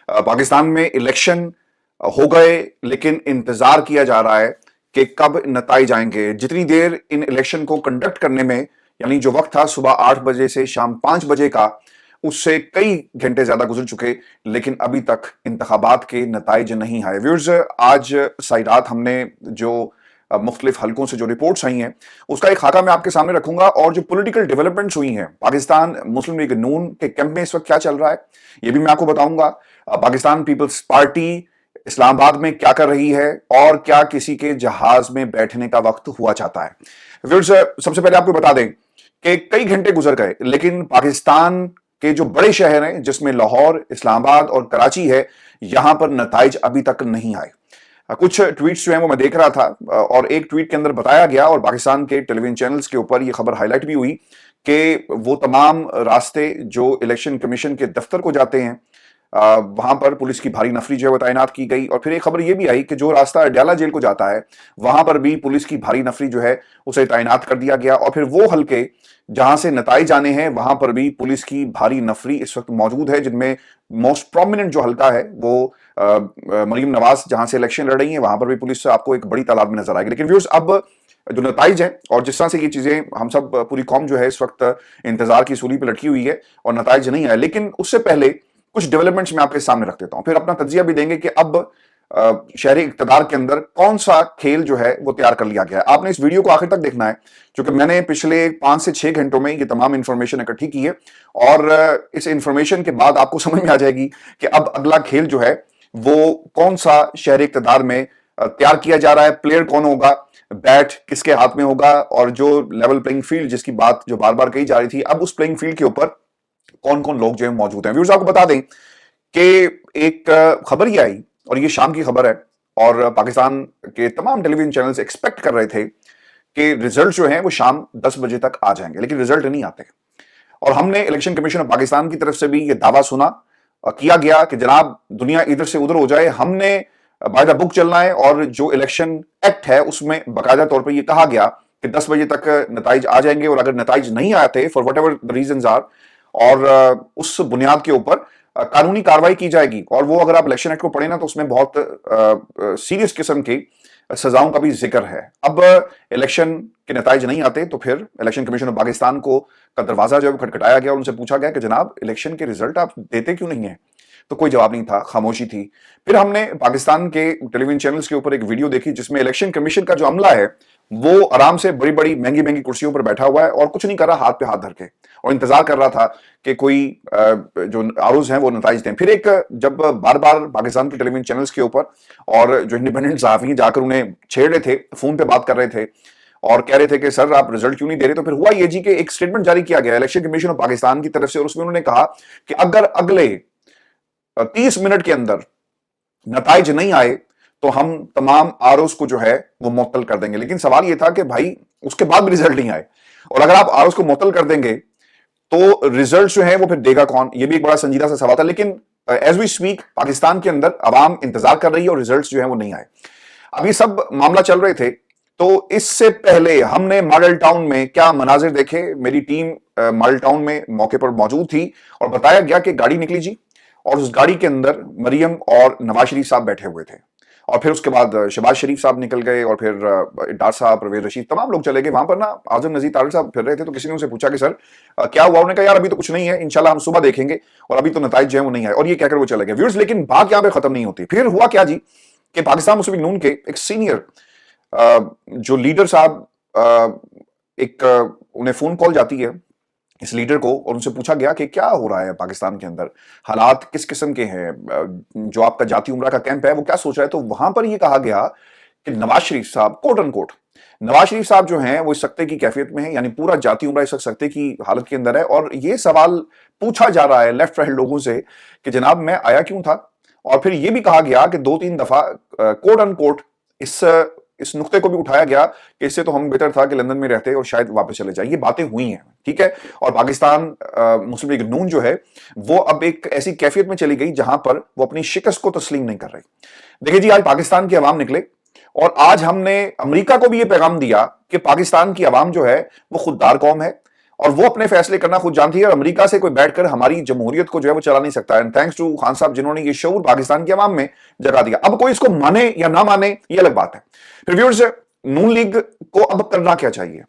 पाकिस्तान में इलेक्शन हो गए, लेकिन इंतजार किया जा रहा है कि कब नताइज आएंगे। जितनी देर इन इलेक्शन को कंडक्ट करने में, यानी जो वक्त था सुबह 8 बजे से शाम 5 बजे का, उससे कई घंटे ज्यादा गुजर चुके, लेकिन अभी तक इंतखाबात के नताइज नहीं आए। व्यूअर्स, आज सारी रात हमने जो मुख्तलिफ हलकों से जो रिपोर्ट्स आई हैं उसका एक खाका मैं आपके सामने रखूंगा, और जो पॉलिटिकल डेवलपमेंट्स हुई हैं पाकिस्तान मुस्लिम लीग नून के कैंप में इस वक्त क्या चल रहा है ये भी मैं आपको बताऊंगा। पाकिस्तान पीपल्स पार्टी इस्लामाबाद में क्या कर रही है, और क्या किसी के जहाज में बैठने का वक्त हुआ चाहता है। व्यूअर्स, सबसे पहले आपको बता दें कि कई घंटे गुजर गए, लेकिन पाकिस्तान के जो बड़े शहर हैं जिसमें लाहौर, इस्लामाबाद और कराची है, यहां पर नताइज अभी तक नहीं आए। कुछ ट्वीट्स जो हैं वो मैं देख रहा था, और एक ट्वीट के अंदर बताया गया, और पाकिस्तान के टेलीविजन चैनल्स के ऊपर ये खबर हाईलाइट भी हुई, कि वो तमाम रास्ते जो इलेक्शन कमीशन के दफ्तर को जाते हैं वहां पर पुलिस की भारी नफरी जो है वो तैनात की गई। और फिर एक खबर ये भी आई कि जो रास्ता अडयाला जेल को जाता है वहां पर भी पुलिस की भारी नफरी जो है उसे तैनात कर दिया गया। और फिर वो हल्के जहां से नताइज जाने हैं वहां पर भी पुलिस की भारी नफरी इस वक्त मौजूद है, जिनमें मोस्ट प्रोमिनेंट जो हल्का है वो मरीम नवाज जहां से इलेक्शन लड़ रही है, वहां पर भी पुलिस आपको एक बड़ी तादाद में नजर आएगी। लेकिन व्यूअर्स, अब जो नताइज है और जिस तरह से ये चीजें हम सब पूरी कौम जो है इस वक्त इंतजार की सूली पर लटकी हुई है और नताइज नहीं आए, लेकिन उससे पहले कुछ डेवलपमेंट्स मैं आपके सामने रख देता हूं, फिर अपना तज्जिया भी देंगे कि अब शहरी इक़्तिदार के अंदर कौन सा खेल जो है वो तैयार कर लिया गया है। आपने इस वीडियो को आखिर तक देखना है, क्योंकि मैंने पिछले 5 से 6 घंटों में ये तमाम इंफॉर्मेशन इकट्ठी की है, और इस इंफॉर्मेशन के बाद आपको समझ में आ जाएगी कि अब अगला खेल जो है वो कौन सा शहरी इक़्तिदार में तैयार किया जा रहा है, प्लेयर कौन होगा, बैट किसके हाथ में होगा, और जो लेवल प्लेइंग फील्ड जिसकी बात जो बार बार कही जा रही थी, अब उस प्लेइंग फील्ड के ऊपर कौन कौन लोग जो है मौजूद हैं। व्यूअर्स, आपको बता दें कि एक खबर ये आई, और ये शाम की खबर है, और पाकिस्तान के तमाम टेलीविजन चैनल्स एक्सपेक्ट कर रहे थे कि रिजल्ट जो हैं वो शाम 10 बजे तक आ जाएंगे, लेकिन रिजल्ट नहीं आते। और हमने इलेक्शन कमीशन ऑफ पाकिस्तान की तरफ से भी ये दावा सुना, किया गया कि जनाब दुनिया इधर से उधर हो जाए, हमने बाय द बुक चलना है, और जो इलेक्शन एक्ट है उसमें बाकायदा तौर पर यह कहा गया कि 10 बजे तक नताइज आ जाएंगे, और अगर नताइज नहीं आते for whatever the reasons are, और उस बुनियाद के ऊपर कानूनी कार्रवाई की जाएगी। और वो अगर आप इलेक्शन एक्ट को पढ़े ना तो उसमें बहुत सीरियस किस्म की सजाओं का भी जिक्र है। अब इलेक्शन के नताइज नहीं आते तो फिर इलेक्शन कमीशन ऑफ पाकिस्तान को का दरवाजा जो है खटखटाया गया, और उनसे पूछा गया कि जनाब इलेक्शन के रिजल्ट आप देते क्यों नहीं है, तो कोई जवाब नहीं था, खामोशी थी। फिर हमने पाकिस्तान के टेलीविजन चैनल्स के ऊपर एक वीडियो देखी जिसमें इलेक्शन कमीशन का जो अमला है वो आराम से बड़ी बड़ी महंगी महंगी कुर्सियों पर बैठा हुआ है और कुछ नहीं कर रहा, हाथ पे हाथ धर के, और इंतजार कर रहा था कि कोई जो आरोज हैं वो नताइज दें। फिर एक जब बार बार पाकिस्तान के टेलीविजन चैनल्स के ऊपर और जो इंडिपेंडेंट सहाफी जाकर उन्हें छेड़ रहे थे, फोन पे बात कर रहे थे और कह रहे थे कि सर आप रिजल्ट क्यों नहीं दे रहे, तो फिर हुआ ये जी कि एक स्टेटमेंट जारी किया गया इलेक्शन कमीशन ऑफ पाकिस्तान की तरफ से, और उसमें उन्होंने कहा कि अगर अगले 30 मिनट के अंदर नताइज नहीं आए तो हम तमाम आरओज को जो है वो मुअत्तल कर देंगे। लेकिन सवाल ये था कि भाई उसके बाद भी रिजल्ट नहीं आए, और अगर आप आरओज को मुअत्तल कर देंगे तो रिजल्ट जो है वो फिर देगा कौन, ये भी एक बड़ा संजीदा सा सवाल था। लेकिन एज वी स्पीक पाकिस्तान के अंदर आवाम इंतजार कर रही है और रिजल्ट जो है वो नहीं आए। अब ये सब मामला चल रहे थे, तो इससे पहले हमने मॉडल टाउन में क्या मनाजिर देखे। मेरी टीम मॉडल टाउन में मौके पर मौजूद थी, और बताया गया कि गाड़ी निकली जी, और उस गाड़ी के अंदर मरियम और नवाज शरीफ साहब बैठे हुए थे, और फिर उसके बाद शहबाज शरीफ साहब निकल गए, और फिर डार साहब, परवेज रशीद, तमाम लोग चले गए। वहां पर ना आजम नजीर तारिक साहब फिर रहे थे, तो किसी ने उनसे पूछा कि सर क्या हुआ, उन्होंने कहा यार अभी तो कुछ नहीं है, इंशाल्लाह हम सुबह देखेंगे, और अभी तो नताइज जो है वो नहीं आए, और ये कहकर वो चले गए। व्यूअर्स, लेकिन बात यहाँ पे खत्म नहीं होती। फिर हुआ क्या जी कि पाकिस्तान मुस्लिम लीग नून के एक सीनियर जो लीडर साहब, उन्हें फोन कॉल जाती है इस लीडर को, और उनसे पूछा गया कि क्या हो रहा है पाकिस्तान के अंदर, हालात किस किस्म के हैं, जो आपका जाती उमरा का कैंप है वो क्या सोच रहा है। तो वहां पर ये कहा गया कि नवाज शरीफ साहब कोट अनकोट, नवाज शरीफ साहब जो हैं वो इस सख्ते की कैफियत में है, यानी पूरा जाती उमरा इस सख्ते की हालत के अंदर है। और ये सवाल पूछा जा रहा है लेफ्ट राइट लोगों से कि जनाब मैं आया क्यों था। और फिर ये भी कहा गया कि 2-3 दफा कोट अनकोट इस नुक्ते को भी उठाया गया कि इससे तो हम बेहतर था कि लंदन में रहते और शायद वापस चले जाए। ये बातें हुई हैं, ठीक है। और पाकिस्तान मुस्लिम लीग नून जो है वो अब एक ऐसी कैफियत में चली गई जहां पर वो अपनी शिकस्त को तस्लीम नहीं कर रही। देखिए जी, आज पाकिस्तान की आवाम निकले, और आज हमने अमेरिका को भी ये पैगाम दिया कि पाकिस्तान की आवाम जो है वो खुददार कौम है, اور وہ اپنے فیصلے کرنا خود جانتی ہے, اور امریکہ سے کوئی بیٹھ کر ہماری جمہوریت کو جو ہے وہ چلا نہیں سکتا. اینڈ تھینکس ٹو خان صاحب جنہوں نے یہ شعور پاکستان کی عوام میں جگا دیا. اب کوئی اس کو مانے یا نہ مانے یہ الگ بات ہے. پھر ویورز, نون لیگ کو اب کرنا کیا چاہیے؟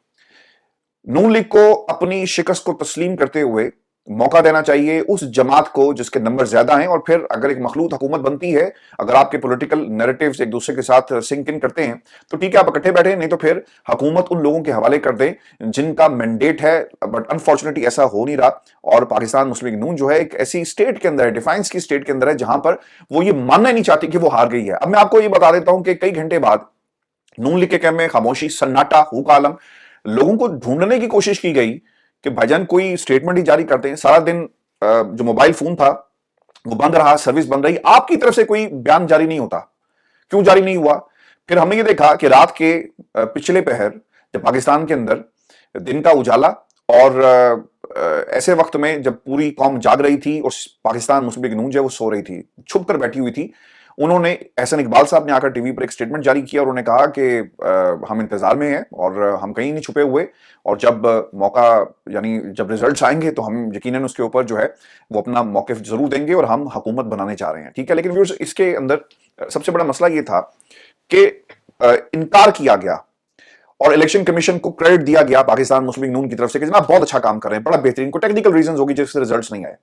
نون لیگ کو اپنی شکست کو تسلیم کرتے ہوئے موقع دینا چاہیے اس جماعت کو جس کے نمبر زیادہ ہیں, اور پھر اگر ایک مخلوط حکومت بنتی ہے, اگر آپ کے پولیٹیکل نیریٹیوز ایک دوسرے کے ساتھ سنک ان کرتے ہیں تو ٹھیک ہے, آپ اکٹھے بیٹھے, نہیں تو پھر حکومت ان لوگوں کے حوالے کر دیں جن کا مینڈیٹ ہے. بٹ انفارچونیٹلی ایسا ہو نہیں رہا, اور پاکستان مسلم لیگ نون جو ہے ایک ایسی اسٹیٹ کے اندر ہے, ڈیفائنس کی اسٹیٹ کے اندر ہے, جہاں پر وہ یہ ماننا نہیں چاہتی کہ وہ ہار گئی ہے. اب میں آپ کو یہ بتا دیتا ہوں کہ کئی گھنٹے بعد نون لیگ کے کیمپ میں خاموشی, سناٹا, ہو کا عالم. لوگوں کو ڈھونڈنے کی کوشش کی گئی کہ بھائی جان کوئی اسٹیٹمنٹ ہی جاری کرتے ہیں. سارا دن جو موبائل فون تھا وہ بند رہا, سروس بند رہی, آپ کی طرف سے کوئی بیان جاری نہیں ہوتا. کیوں جاری نہیں ہوا؟ پھر ہم نے یہ دیکھا کہ رات کے پچھلے پہر جب پاکستان کے اندر دن کا اجالا, اور ایسے وقت میں جب پوری قوم جاگ رہی تھی اور پاکستان مسلم لیگ نون جو ہے وہ سو رہی تھی, چھپ کر بیٹھی ہوئی تھی, انہوں نے, احسن اقبال صاحب نے آ کر ٹی وی پر ایک سٹیٹمنٹ جاری کیا, اور انہوں نے کہا کہ ہم انتظار میں ہیں اور ہم کہیں نہیں چھپے ہوئے, اور جب موقع یعنی جب ریزلٹس آئیں گے تو ہم یقیناً اس کے اوپر جو ہے وہ اپنا موقف ضرور دیں گے, اور ہم حکومت بنانے چاہ رہے ہیں. ٹھیک ہے, لیکن ویورز اس کے اندر سب سے بڑا مسئلہ یہ تھا کہ انکار کیا گیا اور الیکشن کمیشن کو کریڈٹ دیا گیا پاکستان مسلم لیگ نون کی طرف سے کہ جناب بہت اچھا کام کر رہے ہیں, بڑا بہترین, کو ٹیکنیکل ریزنز ہوگی جس سے ریزلٹس نہیں آئے.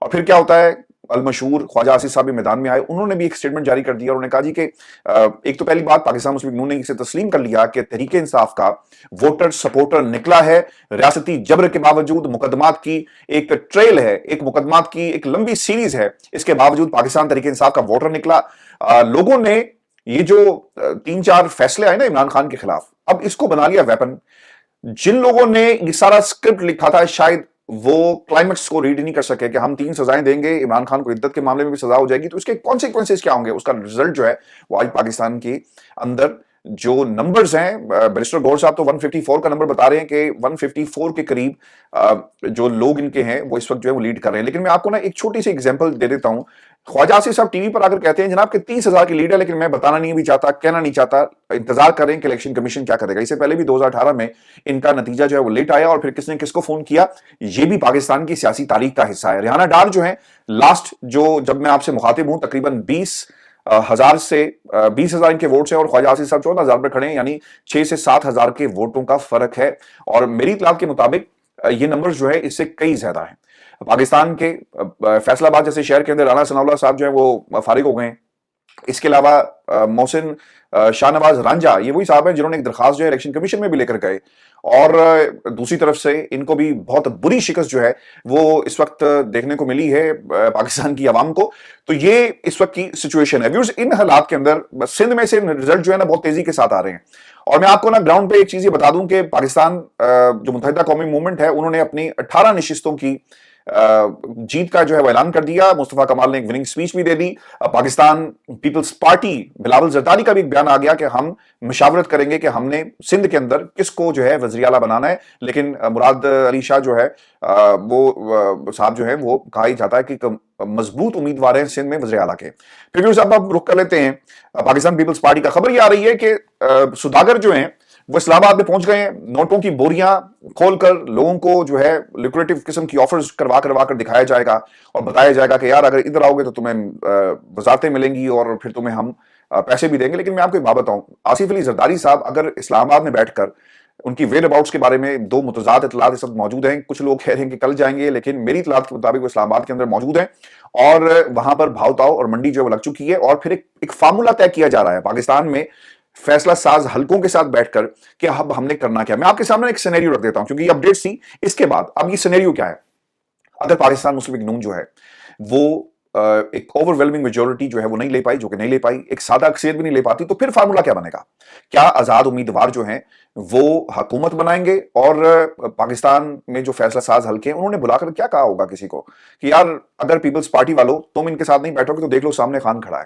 اور پھر کیا ہوتا ہے, المشہور خواجہ آصف صاحب بھی میدان میں آئے, انہوں نے بھی ایک سٹیٹمنٹ جاری کر دیا, اور انہوں نے کہا جی کہ ایک تو پہلی بات پاکستان مسلم لیگ نون نے اسے تسلیم کر لیا کہ تحریک انصاف کا ووٹر سپورٹر نکلا ہے. ریاستی جبر کے باوجود, مقدمات کی ایک ٹریل ہے, ایک مقدمات کی ایک لمبی سیریز ہے, اس کے باوجود پاکستان تحریک انصاف کا ووٹر نکلا. لوگوں نے یہ جو 3-4 فیصلے آئے نا عمران خان کے خلاف, اب اس کو بنا لیا ویپن. جن لوگوں نے یہ سارا اسکرپٹ لکھا تھا شاید وہ کلائمیکس کو ریڈ نہیں کر سکے کہ ہم 3 سزائیں دیں گے, عمران خان کو عدت کے معاملے میں بھی سزا ہو جائے گی, تو اس کے کانسیکوینسز کیا ہوں گے, اس کا رزلٹ جو ہے وہ آج پاکستان کے اندر جو نمبرز ہیں, بیرسٹر گور صاحب تو 154 کا نمبر بتا رہے ہیں کہ 154 کے قریب جو لوگ ان کے ہیں وہ اس وقت جو ہے وہ لیڈ کر رہے ہیں. لیکن میں آپ کو نا ایک چھوٹی سی ایگزامپل دے دیتا ہوں. خواجہ آصف صاحب ٹی وی پر آ کر کہتے ہیں جناب کہ 30,000 کی لیڈ ہے, لیکن میں بتانا نہیں بھی چاہتا, کہنا نہیں چاہتا, انتظار کریں کہ الیکشن کمیشن کیا کرے گا. اس سے پہلے بھی 2018 میں ان کا نتیجہ جو ہے وہ لیٹ آیا, اور پھر کس نے کس کو فون کیا, یہ بھی پاکستان کی سیاسی تاریخ کا حصہ ہے. ریحانہ ڈار جو ہیں لاسٹ جو جب میں آپ سے مخاطب ہوں تقریباً 20,000 ان کے ووٹس ہیں, اور خواجہ آصف صاحب 14,000 پر کھڑے ہیں, یعنی 6 سے 7,000 کے ووٹوں کا فرق ہے. اور میری اطلاعات کے مطابق یہ نمبر جو ہے اس سے کئی زیادہ ہیں. پاکستان کے فیصل آباد جیسے شہر کے اندر رانا ثناء اللہ صاحب جو ہیں وہ فارغ ہو گئے ہیں. اس کے علاوہ محسن شاہ نواز رانجھا, یہ وہی صاحب ہیں جنہوں نے ایک درخواست جو ہے الیکشن کمیشن میں بھی لے کر گئے, اور دوسری طرف سے ان کو بھی بہت بری شکست جو ہے وہ اس وقت دیکھنے کو ملی ہے پاکستان کی عوام کو. تو یہ اس وقت کی سچویشن ہے. ویورز ان حالات کے اندر سندھ میں سے رزلٹ جو ہے نا بہت تیزی کے ساتھ آ رہے ہیں, اور میں آپ کو نا گراؤنڈ پہ ایک چیز یہ بتا دوں کہ پاکستان جو متحدہ قومی موومنٹ ہے, انہوں نے اپنی 18 نشستوں کی جیت کا جو ہے وہ اعلان کر دیا. مصطفیٰ کمال نے ایک وننگ سپیچ بھی دے دی. پاکستان پیپلز پارٹی بلاول زرداری کا بھی ایک بیان آ گیا کہ ہم مشاورت کریں گے کہ ہم نے سندھ کے اندر کس کو جو ہے وزیر اعلیٰ بنانا ہے. لیکن مراد علی شاہ جو ہے وہ صاحب جو ہے وہ کہا ہی جاتا ہے کہ مضبوط امیدوار ہیں سندھ میں وزیر اعلیٰ کے. پھر صاحب آپ رخ کر لیتے ہیں پاکستان پیپلز پارٹی کا. خبر یہ آ رہی ہے کہ سوداگر جو ہیں وہ اسلام آباد میں پہنچ گئے ہیں, نوٹوں کی بوریاں کھول کر لوگوں کو جو ہے لکریٹو قسم کی آفرز کروا کر دکھایا جائے گا, اور بتایا جائے گا کہ یار اگر ادھر آؤ گے تو تمہیں وزارتیں ملیں گی اور پھر تمہیں ہم پیسے بھی دیں گے. لیکن میں آپ کو ایک بات بتاؤں, آصف علی زرداری صاحب اگر اسلام آباد میں بیٹھ کر, ان کی ویئر اباؤٹس کے بارے میں 2 متضاد اطلاعات اس وقت موجود ہیں, کچھ لوگ کہہ رہے ہیں کہ کل جائیں گے, لیکن میری اطلاعات کے مطابق وہ اسلام آباد کے اندر موجود ہیں, اور وہاں پر بھاؤ تاؤ اور منڈی جو ہے وہ لگ چکی ہے. اور پھر ایک فارمولا طے کیا جا رہا ہے پاکستان میں فیصلہ ساز حلقوں کے ساتھ بیٹھ کر کہ اب ہم نے کرنا کیا. میں آپ کے سامنے ایک سینیریو رکھ دیتا ہوں کیونکہ یہ اپڈیٹس تھی. اس کے بعد اب یہ سینیریو کیا ہے, اگر پاکستان مسلم لیگ نون جو ہے وہ ایک اوور ویلمنگ میجورٹی جو ہے وہ نہیں لے پائی, جو کہ نہیں لے پائی, ایک سادہ اکثریت بھی نہیں لے پاتی, تو پھر فارمولا کیا بنے گا؟ کیا آزاد امیدوار جو ہیں وہ حکومت بنائیں گے, اور پاکستان میں جو فیصلہ ساز حلقے ہیں انہوں نے بلا کر کیا کہا ہوگا کسی کو کہ یار اگر پیپلز پارٹی والوں تم ان کے ساتھ نہیں بیٹھو گے تو دیکھ لو سامنے خان کھڑا ہے.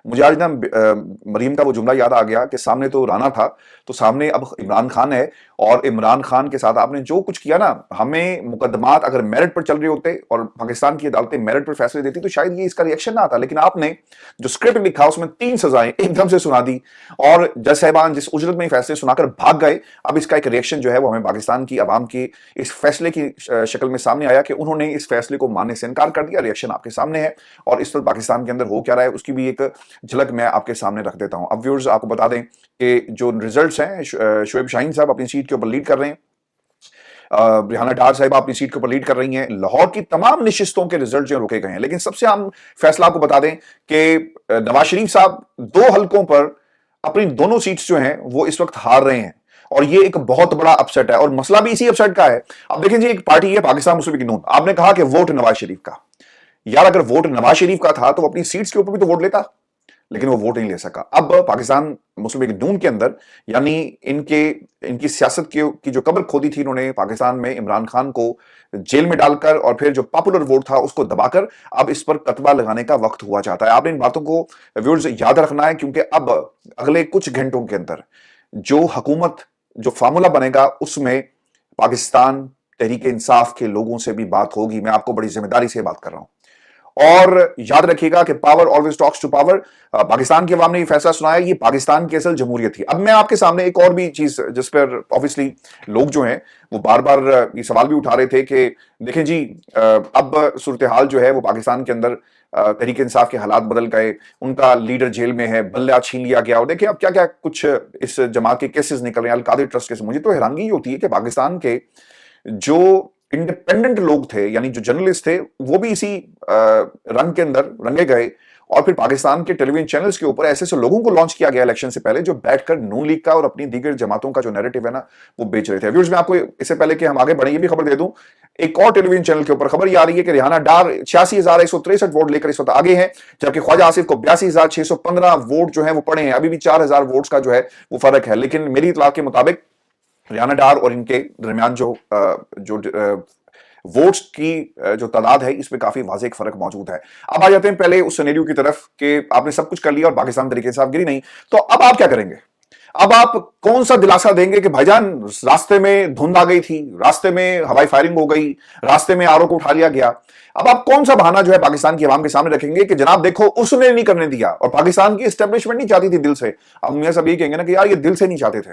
मुझे आज ना मरीम का वो जुमला याद आ गया कि सामने तो राना था, तो सामने अब इमरान खान है, और इमरान खान के साथ आपने जो कुछ किया ना, हमें मुकदमात अगर मेरिट पर चल रहे होते और पाकिस्तान की अदालतें मेरिट पर फैसले देती तो शायद ये इसका रिएक्शन ना आता, लेकिन आपने जो स्क्रिप्ट लिखा उसमें 3 सजाएं एकदम से सुना दी, और जज साहिबान जिस उजरत में फैसले सुनाकर भाग गए, अब इसका एक रिएक्शन जो है वो हमें पाकिस्तान की आवाम की इस फैसले की शक्ल में सामने आया कि उन्होंने इस फैसले को मानने से इनकार कर दिया। रिएक्शन आपके सामने है, और इस पर पाकिस्तान के अंदर हो क्या रहा है उसकी भी एक झलक मैं आपके सामने रख देता हूं। अब व्यूअर्स आपको बता दें कि जो रिजल्ट्स हैं, शुएब शाहीन साहब अपनी सीट के ऊपर लीड कर रहे हैं, रिहाना डार साहिबा अपनी सीट के ऊपर लीड कर रही हैं, लाहौर की तमाम नशिस्तों के रिजल्ट जो रोके गए हैं। लेकिन सबसे अहम फैसला आपको बता दें कि नवाज शरीफ साहब 2 हलकों पर अपनी दोनों सीट्स जो हैं वो इस वक्त हार रहे हैं, और ये एक बहुत बड़ा अपसेट है, और मसला भी इसी अपसेट का है। अब देखें जी, एक पार्टी है पाकिस्तान मुस्लिम लीग नून, आपने कहा कि वोट नवाज शरीफ का, यार अगर वोट नवाज शरीफ का था तो अपनी सीट्स के ऊपर भी तो वोट लेता, लेकिन वो वोट नहीं ले सका। अब पाकिस्तान मुस्लिम लीग नून के अंदर, यानी इनकी सियासत की जो कब्र खोदी थी इन्होंने पाकिस्तान में, इमरान खान को जेल में डालकर और फिर जो पॉपुलर वोट था उसको दबाकर, अब इस पर कतबा लगाने का वक्त हुआ चाहता है। आपने इन बातों को व्यूअर्स याद रखना है, क्योंकि अब अगले कुछ घंटों के अंदर जो हुकूमत, जो फार्मूला बनेगा, उसमें पाकिस्तान तहरीक इंसाफ के लोगों से भी बात होगी। मैं आपको बड़ी जिम्मेदारी से बात कर रहा हूं, और याद रखिएगा कि power always talks to power. Pakistan की आवाम ने ये फैसला सुनाया, ये पाकिस्तान की असल जमहूरियत थी। अब मैं आपके सामने एक और भी चीज जिस पर ऑब्वियसली लोग जो हैं वो बार बार ये सवाल भी उठा रहे थे कि देखें जी, अब सूरत हाल जो है वो पाकिस्तान के अंदर तहरीक इंसाफ के हालात बदल गए, उनका लीडर जेल में है, बल्ला छीन लिया गया, और देखिए अब क्या क्या कुछ इस जमात के केसेस निकल रहे हैं, अल कादिर ट्रस्ट केस। मुझे तो हैरानगी होती है कि पाकिस्तान के जो इंडिपेंडेंट लोग थे, यानी जो जर्नलिस्ट थे, वो भी इसी रंग के अंदर रंगे गए, और फिर पाकिस्तान के टेलीविजन चैनल्स के ऊपर ऐसे ऐसे लोगों को लॉन्च किया गया इलेक्शन से पहले जो बैठकर नून लीग का और अपनी दीगर जमातों का जो नैरेटिव है ना वो बेच रहे थे। व्यूअर्स, मैं आपको इससे पहले कि हम आगे बढ़े ये भी खबर दे दूं, एक और टेलीविजन चैनल के ऊपर खबर ये आ रही है कि रिहाना डार 86,163 वोट लेकर इस वक्त आगे हैं, जबकि ख्वाजा आसिफ को 82,615 वोट जो है वो पड़े हैं। अभी भी 4,000 वोट्स का जो है वो फर्क है, लेकिन मेरी इतला के मुताबिक रिहाना डार और इनके दरमियान जो वोट्स की जो तादाद है इसमें काफी वाज़ेह एक फर्क मौजूद है। अब आ जाते हैं पहले उस सिनेरियो की तरफ कि आपने सब कुछ कर लिया और पाकिस्तान तरीके से आप गिरी नहीं, तो अब आप क्या करेंगे? अब आप कौन सा दिलासा देंगे कि भाईजान रास्ते में धुंध आ गई थी, रास्ते में हवाई फायरिंग हो गई, रास्ते में आरओ को उठा लिया गया। अब आप कौन सा बहाना जो है पाकिस्तान की आवाम के सामने रखेंगे कि जनाब देखो उसने नहीं करने दिया, और पाकिस्तान की एस्टेब्लिशमेंट नहीं चाहती थी दिल से। अब मियां साहब ये कहेंगे ना कि यार ये दिल से नहीं चाहते थे,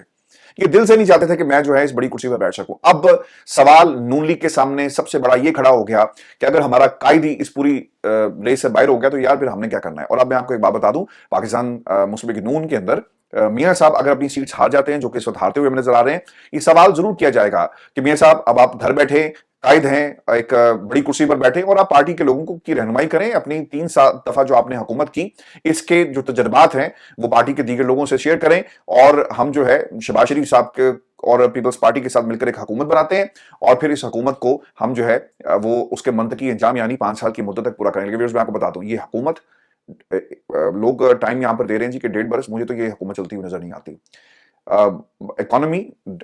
ये दिल से नहीं चाहते थे कि मैं जो है इस बड़ी कुर्सी पर बैठ सकूं। अब सवाल नून लीग के सामने सबसे बड़ा ये खड़ा हो गया कि अगर हमारा कायद ही इस पूरी रेस से बाहर हो गया तो यार फिर हमने क्या करना है। और अब मैं आपको एक बात बता दूं, पाकिस्तान मुस्लिम लीग नून के अंदर मियां साहब अगर अपनी सीट्स हार जाते हैं, जो कि इस वक्त हारते हुए हमें नजर आ रहे हैं, ये सवाल जरूर किया जाएगा कि मियां साहब अब आप घर बैठे कायद हैं, एक बड़ी कुर्सी पर बैठे, और आप पार्टी के लोगों को की रहनुमाई करें, अपनी 3 दफा जो आपने हुकूमत की इसके जो तजर्बात हैं वो पार्टी के दीगर लोगों से शेयर करें, और हम जो है शहबाज शरीफ साहब के और पीपल्स पार्टी के साथ मिलकर एक हुकूमत बनाते हैं, और फिर इस हुकूमत को हम जो है वो उसके मंतकी इंजाम यानी 5 साल की मुद्दत तक पूरा करेंगे। मैं आपको बता दूं, ये हुकूमत लोग टाइम यहां पर दे रहे हैं जी कि 1.5 बरस, मुझे तो ये हुकूमत चलती हुई नजर नहीं आती। इकोनॉमी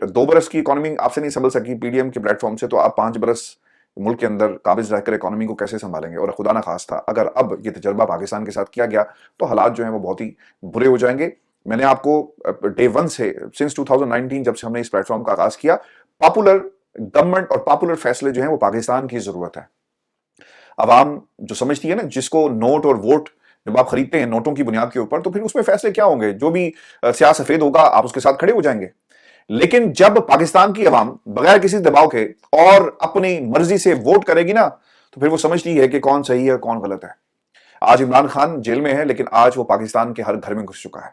2 बरस की इकोनॉमी आपसे नहीं संभल सकी पीडीएम के प्लेटफॉर्म से, तो आप 5 बरस मुल्क के अंदर काबिज रहकर इकोनॉमी को कैसे संभालेंगे? और खुदा ना खास्ता अगर अब ये तजर्बा पाकिस्तान के साथ किया गया तो हालात जो हैं वो बहुत ही बुरे हो जाएंगे। मैंने आपको डे 1 से, सिंस 2019 जब से हमने इस प्लेटफॉर्म का आगाज किया, पॉपुलर गवर्नमेंट और पॉपुलर फैसले जो हैं वो पाकिस्तान की जरूरत है। अवाम जो समझती है ना, जिसको नोट और वोट जब आप खरीदते हैं नोटों की बुनियाद के ऊपर, तो फिर उसमें फैसले क्या होंगे? जो भी स्याह सफेद होगा आप उसके साथ खड़े हो जाएंगे। लेकिन जब पाकिस्तान की आवाम बगैर किसी दबाव के और अपनी मर्जी से वोट करेगी ना, तो फिर वो समझती है कि कौन सही है कौन गलत है। आज इमरान खान जेल में है, लेकिन आज वो पाकिस्तान के हर घर में घुस चुका है।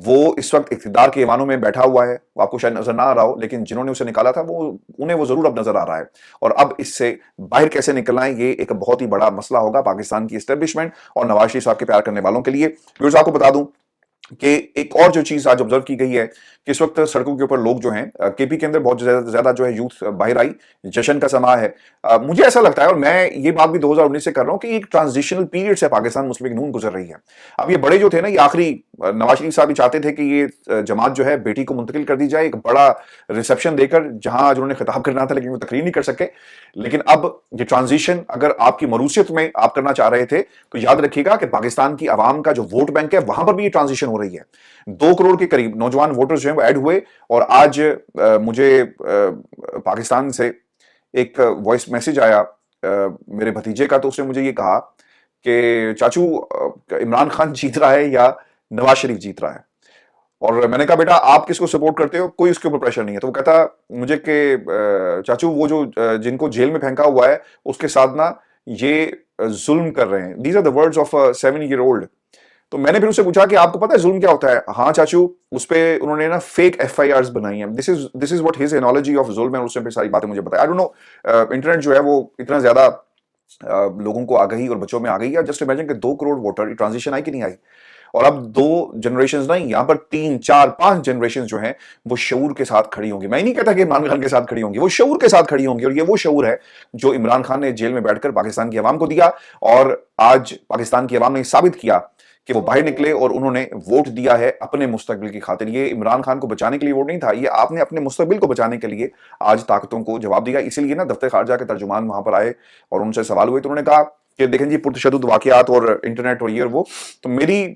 वो इस वक्त इख्तिदार के ऐवानों में बैठा हुआ है, वो आपको शायद नजर ना आ रहा हो, लेकिन जिन्होंने उसे निकाला था उन्हें वो जरूर अब नजर आ रहा है। और अब इससे बाहर कैसे निकलना है, ये एक बहुत ही बड़ा मसला होगा पाकिस्तान की एस्टेब्लिशमेंट और नवाज शरीफ साहब के प्यार करने वालों के लिए। व्यूअर्स, आपको बता दूं کہ ایک اور جو چیز آج آبزرو کی گئی ہے کہ اس وقت سڑکوں کے اوپر لوگ جو ہیں کے پی کے اندر بہت زیادہ جو ہے یوتھ باہر آئی، جشن کا سما ہے۔ مجھے ایسا لگتا ہے، اور میں یہ بات بھی 2019 سے کر رہا ہوں، کہ ایک ٹرانزیشنل پیریڈ سے پاکستان مسلم لیگ نون گزر رہی ہے۔ اب یہ بڑے جو تھے نا، یہ آخری نواز شریف صاحب بھی چاہتے تھے کہ یہ جماعت جو ہے بیٹی کو منتقل کر دی جائے ایک بڑا ریسیپشن دے کر، جہاں آج انہوں نے خطاب کرنا تھا لیکن وہ تقریر نہیں کر سکے۔ لیکن اب یہ ٹرانزیشن اگر آپ کی مروثیت میں آپ کرنا چاہ رہے تھے تو یاد رکھیے گا کہ پاکستان کی عوام کا جو ووٹ بینک ہے وہاں پر بھی یہ ٹرانزیشن ہو رہی ہے۔ 2 کروڑ کے قریب نوجوان ووٹرز جو ہیں وہ ایڈ ہوئے، اور آج مجھے پاکستان سے ایک وائس میسج آیا میرے بھتیجے کا، تو اس نے مجھے یہ کہا کہ چاچو عمران خان جیت رہا ہے یا نواز شریف جیت رہا ہے؟ اور میں نے کہا بیٹا آپ کس کو سپورٹ کرتے ہو؟ کوئی اس کے اوپر پریشر نہیں ہے۔ تو وہ کہتا مجھے کہ چاچو وہ جو جن کو جیل میں پھینکا ہوا ہے اس کے ساتھ نا یہ ظلم کر رہے ہیں۔ These are the words of 7 year old۔ تو میں نے پھر اس سے پوچھا کہ آپ کو پتا ہے ظلم کیا ہوتا ہے؟ ہاں چاچو، اس پہ انہوں نے نا فیک FIRs بنائی ہیں۔ This is what his analogy of ظلم، اور اس نے پھر ساری باتیں مجھے بتائی۔ آئی ڈونٹ نو، انٹرنیٹ جو ہے وہ اتنا زیادہ لوگوں کو آگہی اور بچوں میں آ گئی ہے۔ جسٹ امیجن کہ 2 کروڑ ووٹر، ٹرانزیشن آئی کہ نہیں آئی؟ اور اب 2 جنریشنز نہیں، یہاں پر 3 4 5 جنریشنز جو ہیں وہ شعور کے ساتھ کھڑی ہوں گی۔ میں نہیں کہتا کہ عمران خان کے ساتھ کھڑی ہوں گی، وہ شعور کے ساتھ کھڑی ہوں گی، اور یہ وہ شعور ہے جو عمران خان نے جیل میں بیٹھ کر پاکستان کی عوام کو دیا، اور آج پاکستان کی عوام نے ثابت کیا کہ وہ باہر نکلے اور انہوں نے ووٹ دیا ہے اپنے مستقبل کی خاطر۔ یہ عمران خان کو بچانے کے لیے ووٹ نہیں تھا، یہ آپ نے اپنے مستقبل کو بچانے کے لیے آج طاقتوں کو جواب دیا۔ اسی لیے نا دفتر خارجہ کے ترجمان وہاں پر آئے اور ان سے سوال ہوئے، تو انہوں نے کہا کہ دیکھیں جی پرتشدد واقعات اور انٹرنیٹ اور یہ اور وہ، تو میری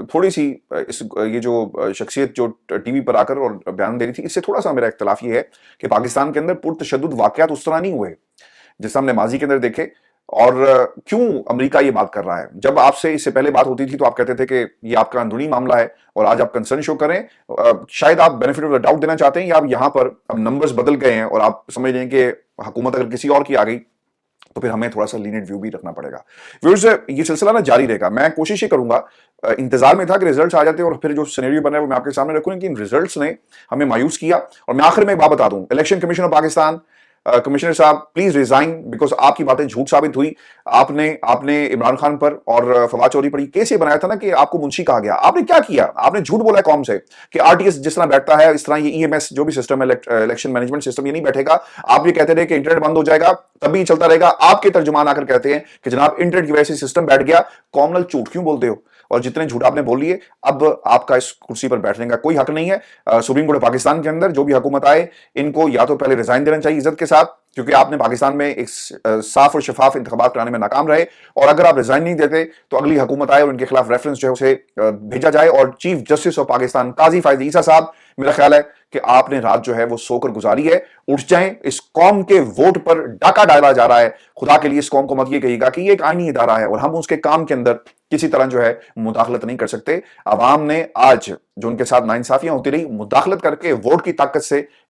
تھوڑی سی یہ جو شخصیت جو ٹی وی پر آ کر اور بیان دے رہی تھی، اس سے تھوڑا سا میرا اختلاف یہ ہے کہ پاکستان کے اندر پرتشدد واقعات اس طرح نہیں ہوئے جس ہم نے ماضی کے اندر دیکھے۔ اور کیوں امریکہ یہ بات کر رہا ہے؟ جب آپ سے اس سے پہلے بات ہوتی تھی تو آپ کہتے تھے کہ یہ آپ کا اندرونی معاملہ ہے، اور آج آپ کنسرن شو کریں، شاید آپ بینیفٹ آف دا ڈاؤٹ دینا چاہتے ہیں، یا آپ یہاں پر اب نمبرز بدل گئے ہیں اور آپ سمجھ رہے ہیں کہ حکومت اگر کسی اور کی آ گئی تو پھر ہمیں تھوڑا سا لینیٹ ویو بھی رکھنا پڑے گا۔ ویورز، یہ سلسلہ نا جاری رہے گا، میں کوشش یہ کروں گا، انتظار میں تھا کہ ریزلٹس آ جاتے اور پھر جو سینیریو بنا ہے وہ میں آپ کے سامنے رکھوں، لیکن ریزلٹس نے ہمیں مایوس کیا۔ اور میں آخر میں ایک بات بتا دوں، election commission of Pakistan, commissioner صاحب پلیز ریزائن، بیکاز آپ کی باتیں جھوٹ ثابت ہوئی۔ آپ نے عمران خان پر اور فواد چودھری پر یہ کیس یہ بنایا تھا نا کہ آپ کو منشی کہا گیا۔ آپ نے کیا کیا؟ آپ نے جھوٹ بولا ہے قوم سے کہ RTS جس طرح بیٹھتا ہے اس طرح یہ EMS جو بھی سسٹم ہے، الیکشن مینجمنٹ سسٹم، یہ نہیں بیٹھے گا۔ آپ یہ کہتے رہے کہ انٹرنیٹ بند ہو جائے گا تب بھی چلتا رہے گا، آپ کے ترجمان آ کر کہتے ہیں کہ جناب انٹرنیٹ کی وجہ سے سسٹم بیٹھ گیا۔ کامنل جھوٹ کیوں بولتے ہو؟ اور جتنے جھوٹ آپ نے بول لیے، اب آپ کا اس کرسی پر بیٹھنے کا کوئی حق نہیں ہے۔ سپریم کورٹ پاکستان کے اندر جو بھی حکومت آئے، ان کو یا تو پہلے ریزائن دینا چاہیے عزت کے ساتھ، کیونکہ آپ نے پاکستان میں ایک صاف اور شفاف انتخابات کرانے میں ناکام رہے، اور اگر آپ ریزائن نہیں دیتے تو اگلی حکومت آئے اور ان کے خلاف ریفرنس جو ہے اسے بھیجا جائے، اور چیف جسٹس آف پاکستان قاضی فائز عیسیٰ صاحب، میرا خیال ہے کہ آپ نے رات جو ہے وہ سو کر گزاری ہے، اٹھ جائیں۔ اس قوم کے ووٹ پر ڈاکہ ڈالا جا رہا ہے، خدا کے لیے اس قوم کو مت یہ کہیے گا کہ یہ ایک آئینی ادارہ ہے اور ہم اس کے کام کے اندر کسی طرح جو ہے مداخلت نہیں کر سکتے۔ عوام نے آج جو ان کے ساتھ ناانصافیاں ہوتی رہی، مداخلت کر کے ووٹ کی طاقت سے